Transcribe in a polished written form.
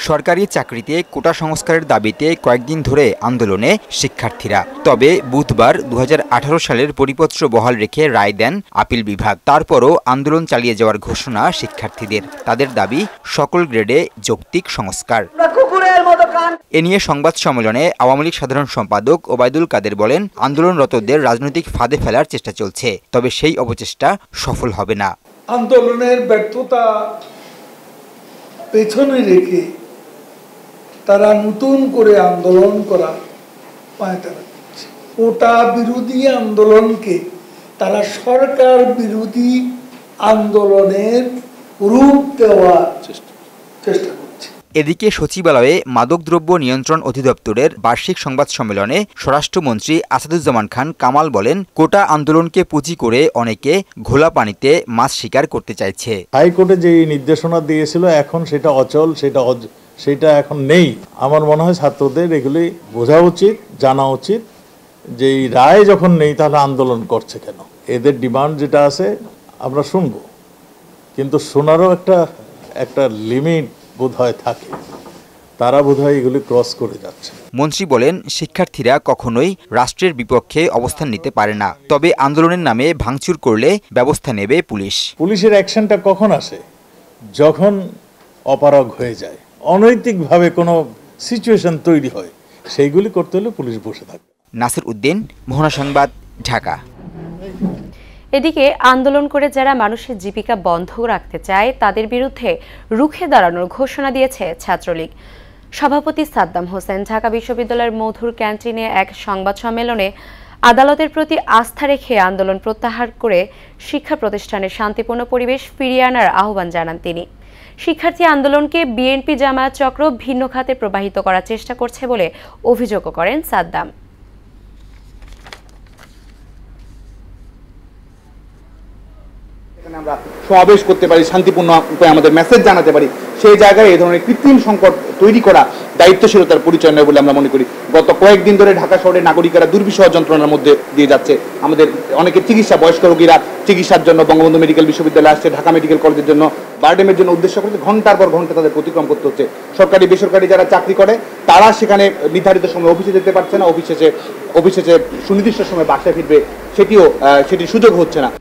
সরকারি চাকরিতে কোটা সংস্কারের দাবিতে কয়েকদিন ধরে আন্দোলনে শিক্ষার্থীরা। তবে বুধবার 2018 সালের পরিপত্র বহাল রেখে রায় দেন আপিল বিভাগ। তারপরও আন্দোলন চালিয়ে যাওয়ার ঘোষণা শিক্ষার্থীদের। তাদের দাবি সকল গ্রেডে যৌক্তিক সংস্কার। এ নিয়ে সংবাদ সম্মেলনে আওয়ামী লীগ সাধারণ সম্পাদক ওবায়দুল কাদের বলেন, আন্দোলনরতদের রাজনৈতিক ফাঁদে ফেলার চেষ্টা চলছে, তবে সেই অপচেষ্টা সফল হবে না। আন্দোলনের ব্যর্থতা পেছনে রেখে তারা নতুন করে আন্দোলন করা পায়তারা করছে। কোটা বিরোধী আন্দোলনকে তারা সরকার বিরোধী আন্দোলনের রূপ দেওয়ার চেষ্টা করছে। এদিকে সচিবালয়ে মাদকদ্রব্য নিয়ন্ত্রণ অধিদপ্তরের বার্ষিক সংবাদ সম্মেলনে স্বরাষ্ট্রমন্ত্রী আসাদুজ্জামান খান কামাল বলেন, কোটা আন্দোলনকে পুঁজি করে অনেকে ঘোলা পানিতে মাছ শিকার করতে চাইছে। হাইকোর্টে যে নির্দেশনা দিয়েছিল এখন সেটা অচল, সেটা এখন নেই। আমার মনে হয় ছাত্রদের এগুলি বোঝা উচিত, জানা উচিত যে এই রায় যখন নেই তাহলে আন্দোলন করছে কেন। এদের ডিমান্ড যেটা আছে আমরা শুনবো, কিন্তু শোনারও একটা লিমিট বোধহয় থাকে। তারা বোধহয় এগুলি ক্রস করে যাচ্ছে। মন্ত্রী বলেন, শিক্ষার্থীরা কখনোই রাষ্ট্রের বিপক্ষে অবস্থান নিতে পারে না, তবে আন্দোলনের নামে ভাঙচুর করলে ব্যবস্থা নেবে পুলিশ। পুলিশের অ্যাকশনটা কখন আসে? যখন অপারগ হয়ে যায়, অনৈতিকভাবে কোনো সিচুয়েশন তৈরি হয়, সেইগুলি করতে হলে পুলিশ বসে থাকবে। নাসির উদ্দিন, মোহনা সংবাদ, ঢাকা। এদিকে আন্দোলন করে যারা মানুষের জীবিকা বন্ধ রাখতে চায় তাদের বিরুদ্ধে রুখে দাঁড়ানোর ঘোষণা দিয়েছে ছাত্রলীগ। সভাপতি সাদ্দাম হোসেন ঢাকা বিশ্ববিদ্যালয়ের মধুর ক্যান্টিনে এক সংবাদ সম্মেলনে আদালতের প্রতি আস্থা রেখে আন্দোলন প্রত্যাহার করে শিক্ষা প্রতিষ্ঠানের শান্তিপূর্ণ পরিবেশ ফিরিয়ে আনার আহ্বান জানান তিনি। শিক্ষার্থী আন্দোলনকে বিএনপি জামায়াত চক্র ভিন্ন খাতে প্রবাহিত করার চেষ্টা করছে বলে অভিযোগও করেন সাদ্দাম। আমরা সমাবেশ করতে পারি, শান্তিপূর্ণ উপায়ে আমাদের মেসেজ জানাতে পারি, সেই জায়গায় এই ধরনের কৃত্রিম সংকট তৈরি করা দায়িত্বশীলতার পরিচয় নয় বলে আমরা মনে করি। গত কয়েকদিন ধরে ঢাকা শহরে নাগরিকেরা দুর্বিষহ যন্ত্রণার মধ্যে দিয়ে যাচ্ছে। আমাদের অনেকে চিকিৎসা, বয়স্ক রোগীরা চিকিৎসার জন্য বঙ্গবন্ধু মেডিকেল বিশ্ববিদ্যালয়ে আসছে, ঢাকা মেডিকেল কলেজের জন্য, বারডেমের জন্য উদ্দেশ্য করে ঘন্টার পর ঘন্টা তাদের অতিক্রম করতে হচ্ছে। সরকারি বেসরকারি যারা চাকরি করে তারা সেখানে নির্ধারিত সময় অফিসে যেতে পারছে না, অফিসে সুনির্দিষ্ট সময় বাসায় ফিরবে সেটির সুযোগ হচ্ছে না।